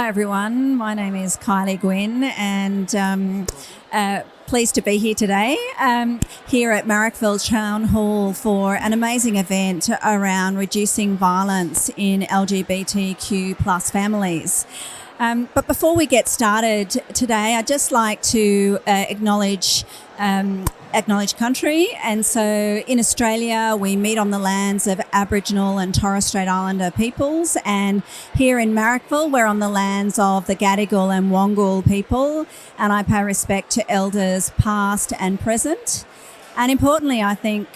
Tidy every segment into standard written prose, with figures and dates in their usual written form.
everyone. My name is Kylie Gwynn and pleased to be here today here at Marrickville Town Hall for an amazing event around reducing violence in LGBTQ plus families. But before we get started today, I'd just like to acknowledge country. And so in Australia, we meet on the lands of Aboriginal and Torres Strait Islander peoples. And here in Marrickville, we're on the lands of the Gadigal and Wongal people. And I pay respect to elders past and present. And importantly, I think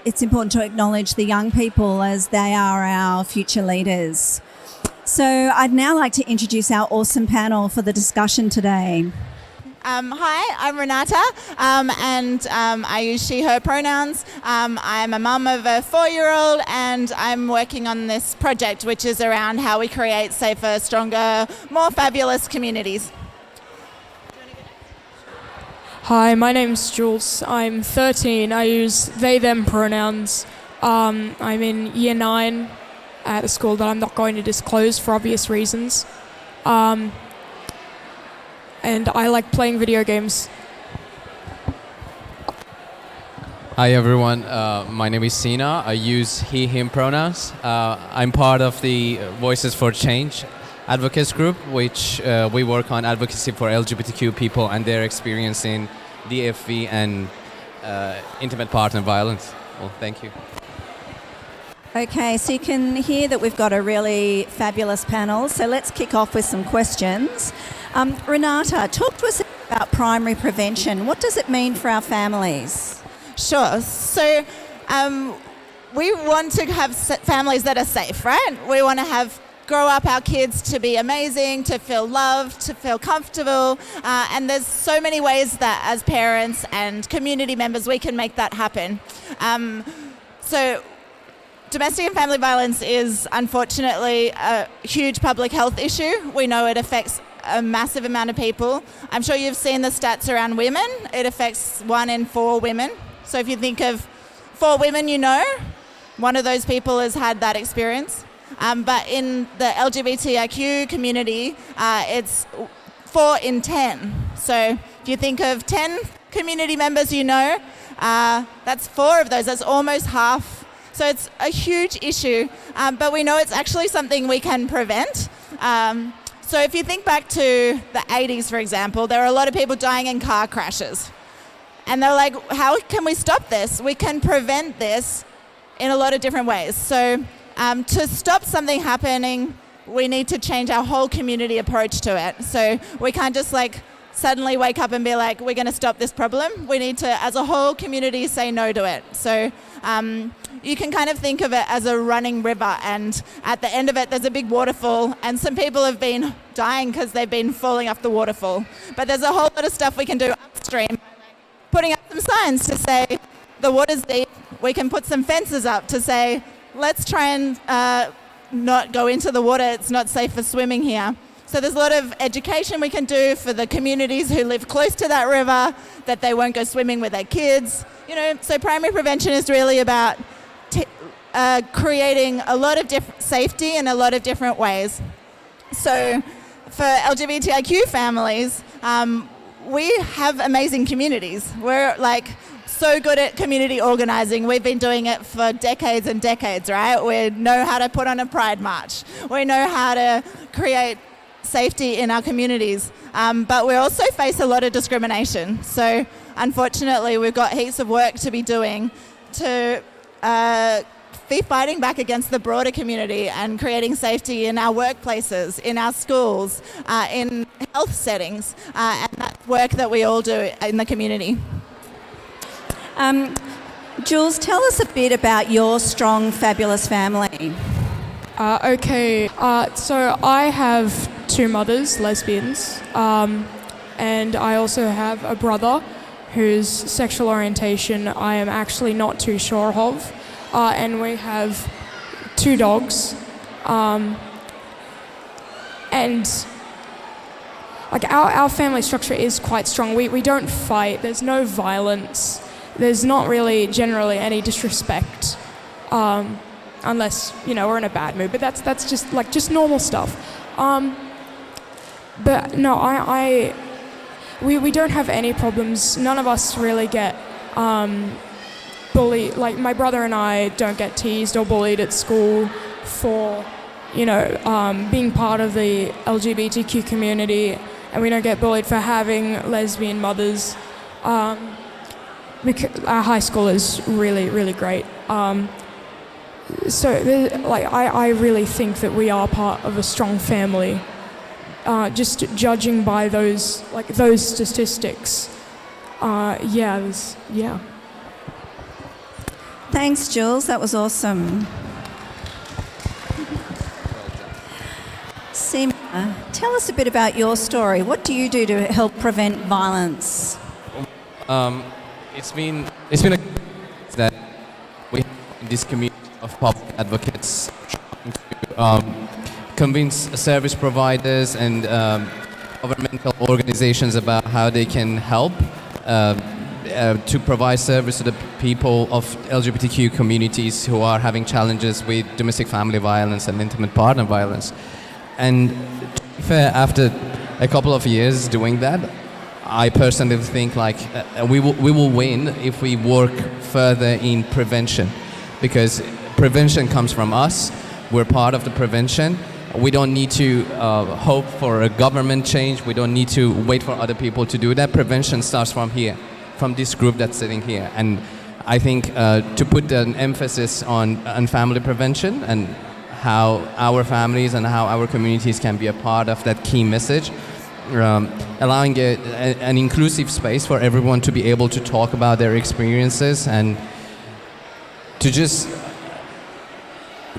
it's important to acknowledge the young people as they are our future leaders. So I'd now like to introduce our awesome panel for the discussion today. Hi, I'm Renata, and I use she, her pronouns. I'm a mum of a 4-year-old, and I'm working on this project, which is around how we create safer, stronger, more fabulous communities. Hi, my name's Jules. I'm 13. I use they, them pronouns. I'm in year 9 at a school that I'm not going to disclose for obvious reasons. And I like playing video games. Hi everyone, my name is Sina. I use he, him pronouns. I'm part of the Voices for Change advocates group, which we work on advocacy for LGBTQ people and their experience in DFV and intimate partner violence. Well, thank you. Okay, so you can hear that we've got a really fabulous panel. So let's kick off with some questions. Renata, talk to us about primary prevention. What does it mean for our families? Sure. So we want to have families that are safe, right? We want to grow up our kids to be amazing, to feel loved, to feel comfortable. And there's so many ways that as parents and community members we can make that happen. So domestic and family violence is unfortunately a huge public health issue. We know it affects a massive amount of people. I'm sure you've seen the stats around women. It affects 1 in 4 women. So if you think of 4 women you know, one of those people has had that experience. But in the LGBTIQ community, it's 4 in 10. So if you think of 10 community members you know, that's 4 of those. That's almost half. So it's a huge issue, but we know it's actually something we can prevent. So if you think back to the 80s, for example, there were a lot of people dying in car crashes. And they're like, how can we stop this? We can prevent this in a lot of different ways. So to stop something happening, we need to change our whole community approach to it. So we can't just suddenly wake up and be like, we're going to stop this problem. We need to, as a whole community, say no to it. So you can kind of think of it as a running river, and at the end of it, there's a big waterfall, and some people have been dying because they've been falling off the waterfall. But there's a whole lot of stuff we can do upstream, putting up some signs to say the water's deep. We can put some fences up to say, let's try and not go into the water. It's not safe for swimming here. So there's a lot of education we can do for the communities who live close to that river, that they won't go swimming with their kids. So primary prevention is really about creating a lot of different safety in a lot of different ways. So for LGBTIQ families, we have amazing communities. We're so good at community organising. We've been doing it for decades and decades, right? We know how to put on a pride march. We know how to create safety in our communities, but we also face a lot of discrimination. So unfortunately, we've got heaps of work to be doing to be fighting back against the broader community and creating safety in our workplaces, in our schools, in health settings, and that's work that we all do in the community. Jules, tell us a bit about your strong, fabulous family. Okay, so I have 2 mothers, lesbians, and I also have a brother whose sexual orientation I am actually not too sure of, and we have 2 dogs, and our family structure is quite strong. We don't fight, there's no violence, there's not really generally any disrespect. Unless we're in a bad mood, but that's just normal stuff. but no, we don't have any problems. None of us really get bullied. Like my brother and I don't get teased or bullied at school for, being part of the LGBTQ community, and we don't get bullied for having lesbian mothers. Because our high school is really, really great. I really think that we are part of a strong family. Just judging by those statistics, yeah. Thanks, Jules. That was awesome. Seema, tell us a bit about your story. What do you do to help prevent violence? It's been a that we have in this community of public advocates trying to convince service providers and governmental organizations about how they can help to provide service to the people of LGBTQ communities who are having challenges with domestic family violence and intimate partner violence. And to be fair, after a couple of years doing that, I personally think we will win if we work further in prevention, because prevention comes from us. We're part of the prevention. We don't need to hope for a government change. We don't need to wait for other people to do that. Prevention starts from here, from this group that's sitting here. And I think to put an emphasis on family prevention and how our families and how our communities can be a part of that key message, allowing an inclusive space for everyone to be able to talk about their experiences and to just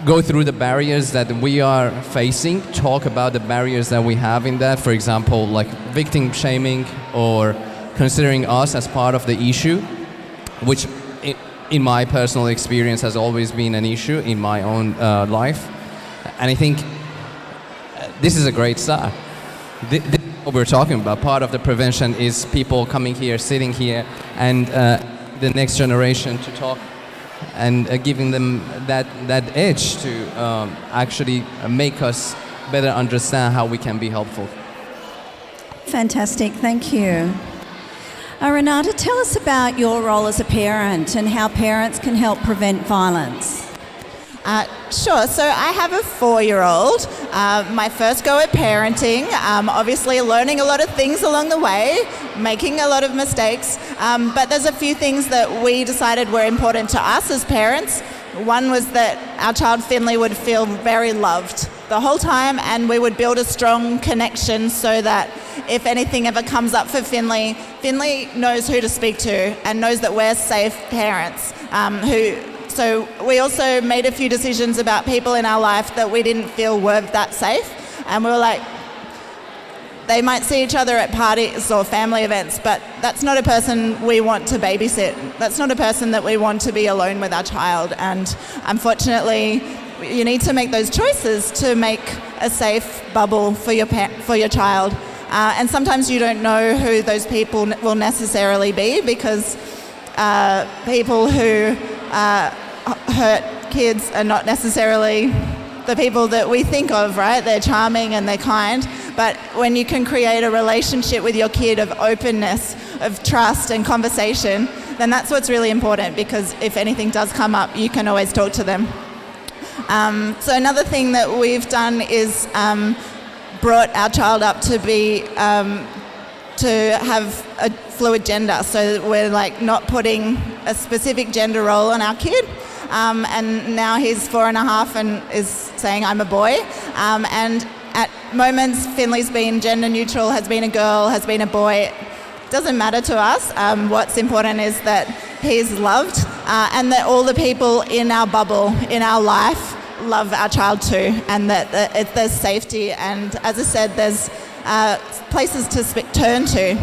go through the barriers that we are facing, talk about the barriers that we have in that, for example, like victim shaming or considering us as part of the issue, which in my personal experience has always been an issue in my own life. And I think this is a great start. This is what we're talking about. Part of the prevention is people coming here, sitting here, and the next generation to talk and giving them that edge to actually make us better understand how we can be helpful. Fantastic, thank you. Renata, tell us about your role as a parent and how parents can help prevent violence. Sure. So I have a 4-year-old. My first go at parenting, obviously learning a lot of things along the way, making a lot of mistakes. But there's a few things that we decided were important to us as parents. One was that our child Finley would feel very loved the whole time, and we would build a strong connection so that if anything ever comes up for Finley, Finley knows who to speak to and knows that we're safe parents So we also made a few decisions about people in our life that we didn't feel were that safe. And we were like, they might see each other at parties or family events, but that's not a person we want to babysit. That's not a person that we want to be alone with our child. And unfortunately, you need to make those choices to make a safe bubble for your child. And sometimes you don't know who those people will necessarily be, because people who hurt kids are not necessarily the people that we think of, right? They're charming and they're kind, but when you can create a relationship with your kid of openness, of trust and conversation, then that's what's really important, because if anything does come up, you can always talk to them. So another thing that we've done is brought our child up to be to have a fluid gender, so we're not putting a specific gender role on our kid. And now he's 4.5 and is saying I'm a boy. And at moments, Finley's been gender neutral, has been a girl, has been a boy. Doesn't matter to us. What's important is that he's loved, and that all the people in our bubble, in our life, love our child too, and that there's safety. And as I said, there's places to turn to.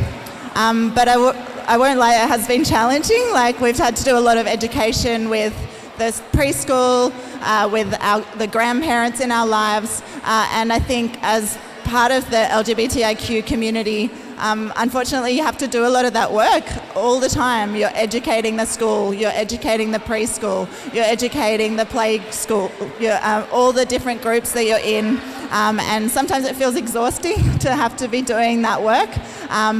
But I won't lie, it has been challenging. We've had to do a lot of education with the preschool, with the grandparents in our lives, and I think as part of the LGBTIQ community, unfortunately you have to do a lot of that work all the time. You're educating the school, you're educating the preschool, you're educating the play school, all the different groups that you're in, and sometimes it feels exhausting to have to be doing that work,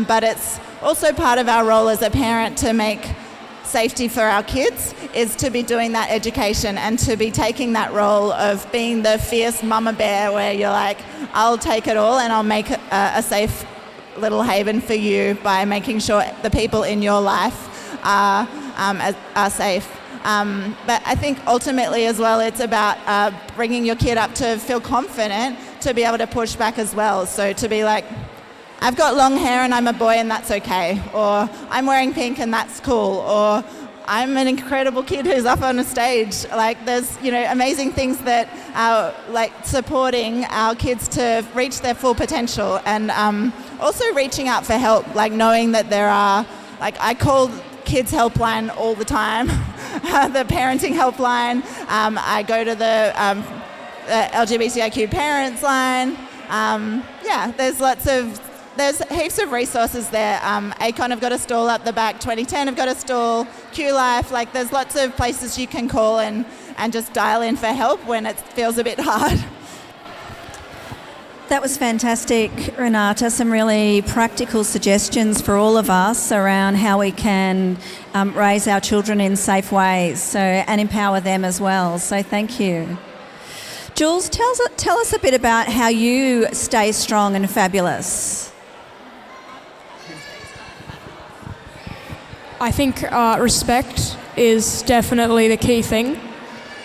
but it's also part of our role as a parent to make safety for our kids is to be doing that education and to be taking that role of being the fierce mama bear where you're like, I'll take it all and I'll make a safe little haven for you by making sure the people in your life are safe. But I think ultimately as well, it's about bringing your kid up to feel confident to be able to push back as well. So to be like, I've got long hair and I'm a boy and that's okay. Or I'm wearing pink and that's cool. Or I'm an incredible kid who's up on a stage. Like there's, amazing things that are like supporting our kids to reach their full potential and also reaching out for help, like knowing that there are, like I call kids helpline all the time, the parenting helpline. I go to the LGBTIQ parents line. There's heaps of resources there. ACON have got a stall up the back, 2010 have got a stall, Q-Life, like there's lots of places you can call and just dial in for help when it feels a bit hard. That was fantastic, Renata. Some really practical suggestions for all of us around how we can raise our children in safe ways and empower them as well. So thank you. Jules, tell us a bit about how you stay strong and fabulous. I think respect is definitely the key thing.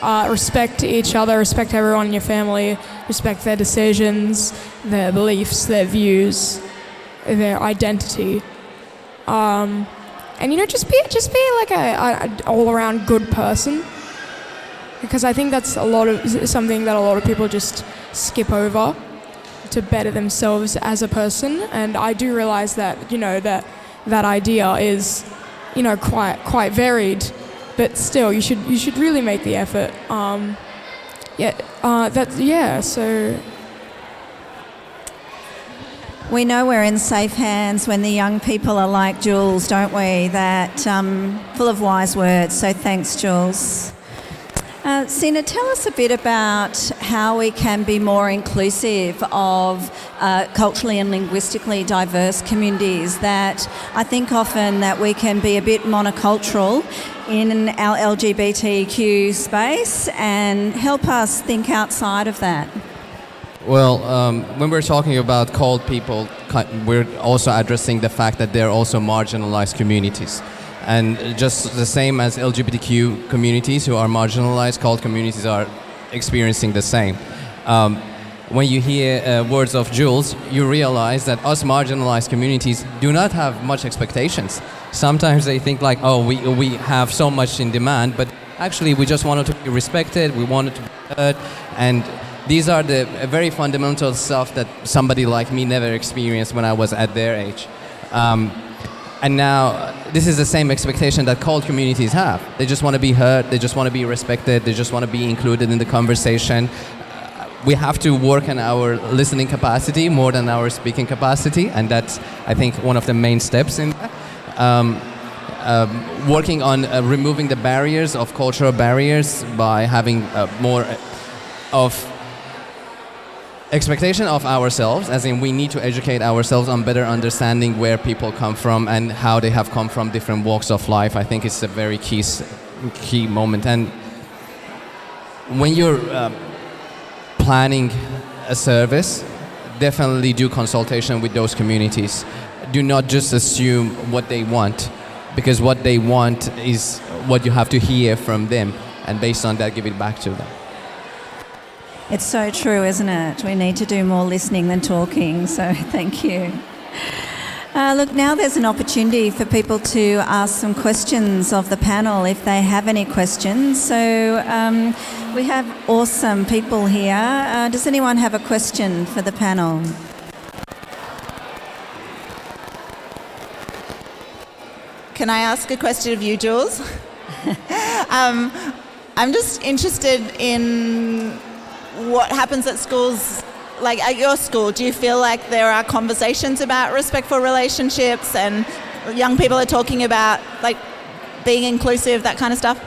Respect each other, respect everyone in your family, respect their decisions, their beliefs, their views, their identity. And just be like an all-around good person. Because I think that's something that a lot of people just skip over to better themselves as a person. And I do realize that, that idea is, quite varied, but still you should really make the effort. So we know we're in safe hands when the young people are like Jules, don't we? That full of wise words. So thanks, Jules. Sina, tell us a bit about how we can be more inclusive of culturally and linguistically diverse communities. That I think often that we can be a bit monocultural in our LGBTQ space and help us think outside of that. Well, when we're talking about CALD people, we're also addressing the fact that they're also marginalized communities. And just the same as LGBTQ communities who are marginalized, CALD communities are experiencing the same. When you hear words of Jules, you realize that us marginalized communities do not have much expectations. Sometimes they think like, oh, we have so much in demand, but actually we just wanted to be respected, we wanted to be heard, and these are the very fundamental stuff that somebody like me never experienced when I was at their age. And now, this is the same expectation that CALD communities have. They just want to be heard, they just want to be respected, they just want to be included in the conversation. We have to work on our listening capacity more than our speaking capacity, and that's, I think, one of the main steps in that. Working on removing the barriers of cultural barriers by having more of expectation of ourselves, as in we need to educate ourselves on better understanding where people come from and how they have come from different walks of life. I think it's a very key moment. And when you're planning a service, definitely do consultation with those communities. Do not just assume what they want, because what they want is what you have to hear from them, and based on that, give it back to them. It's so true, isn't it? We need to do more listening than talking, so thank you. Look, now there's an opportunity for people to ask some questions of the panel if they have any questions. So we have awesome people here. Does anyone have a question for the panel? Can I ask a question of you, Jules? I'm just interested in what happens at schools, like at your school. Do you feel like there are conversations about respectful relationships and young people are talking about like being inclusive, that kind of stuff?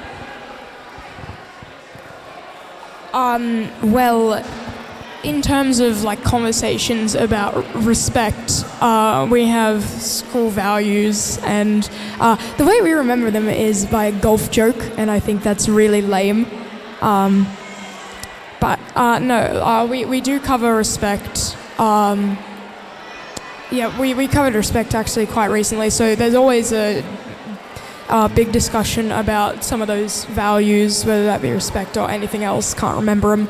Well, in terms of like conversations about respect, we have school values, and the way we remember them is by a golf joke, and I think that's really lame. But no, we do cover respect. We covered respect actually quite recently, so there's always a big discussion about some of those values, whether that be respect or anything else, can't remember them.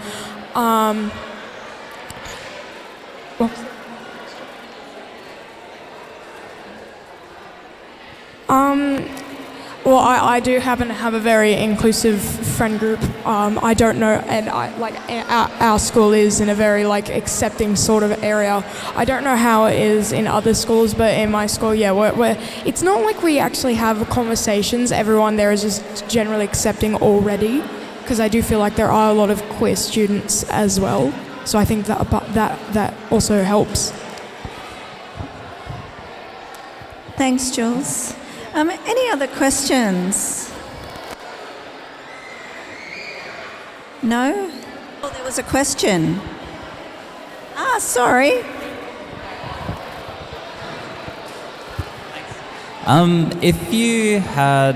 Well, I do happen to have a very inclusive friend group. I don't know, and our school is in a very like accepting sort of area. I don't know how it is in other schools, but in my school, yeah, it's not like we actually have conversations. Everyone there is just generally accepting already, because I do feel like there are a lot of queer students as well. So I think that also helps. Thanks, Jules. Any other questions? No? Oh, there was a question. Sorry. If you had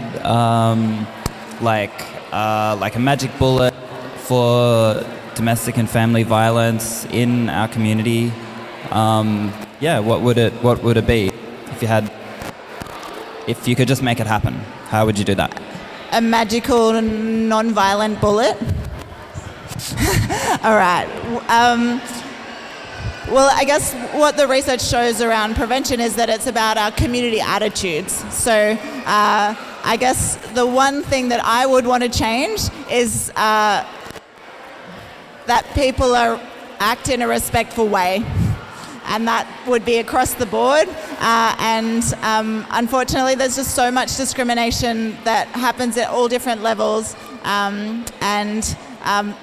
like a magic bullet for domestic and family violence in our community, what would it be? If you could just make it happen, how would you do that? A magical, non-violent bullet. All right. Well, I guess what the research shows around prevention is that it's about our community attitudes. So I guess the one thing that I would want to change is that people act in a respectful way. And that would be across the board. Unfortunately, there's just so much discrimination that happens at all different levels.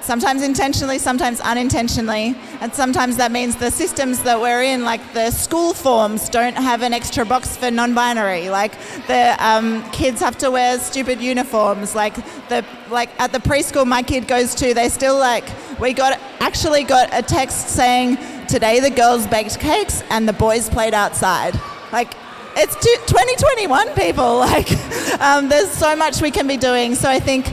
Sometimes intentionally, sometimes unintentionally. And sometimes that means the systems that we're in, like the school forms, don't have an extra box for non-binary. Like the kids have to wear stupid uniforms. Like at the preschool my kid goes to, they still we actually got a text saying, today the girls baked cakes and the boys played outside. It's 2021, people. There's so much we can be doing. So I think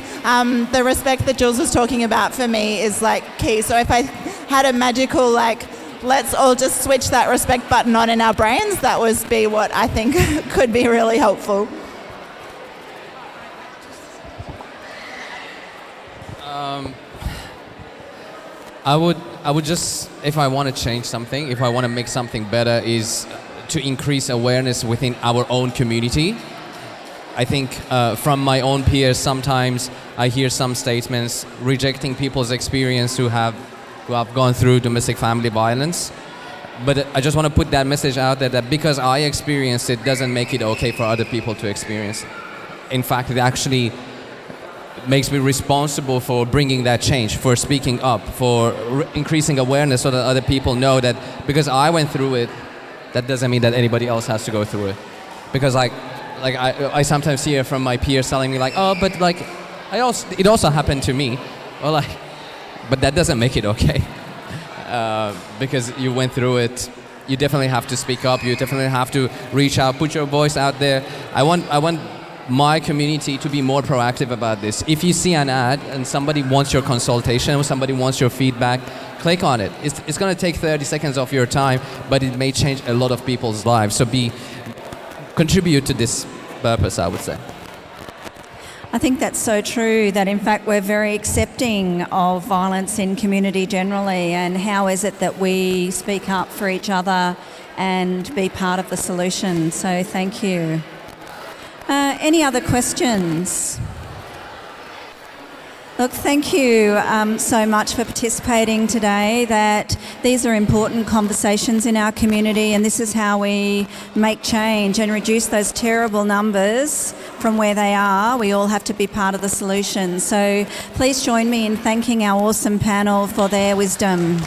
the respect that Jules was talking about for me is key. So if I had a magical let's all just switch that respect button on in our brains, that would be what I think could be really helpful. I would just, if I want to change something, if I want to make something better, is to increase awareness within our own community. I think from my own peers, sometimes I hear some statements rejecting people's experience who have gone through domestic family violence. But I just want to put that message out there that because I experienced it doesn't make it okay for other people to experience. In fact, it actually makes me responsible for bringing that change, for speaking up, for increasing awareness so that other people know that because I went through it, that doesn't mean that anybody else has to go through it. Because I sometimes hear from my peers telling me it also happened to me. Well, but that doesn't make it okay. Because you went through it, you definitely have to speak up. You definitely have to reach out, put your voice out there. I want my community to be more proactive about this. If you see an ad and somebody wants your consultation or somebody wants your feedback, click on it. It's going to take 30 seconds of your time, but it may change a lot of people's lives. So contribute to this purpose, I would say. I think that's so true, that in fact we're very accepting of violence in community generally, and how is it that we speak up for each other and be part of the solution. So thank you. Any other questions? Look, thank you so much for participating today. That these are important conversations in our community, and this is how we make change and reduce those terrible numbers from where they are. We all have to be part of the solution. So please join me in thanking our awesome panel for their wisdom.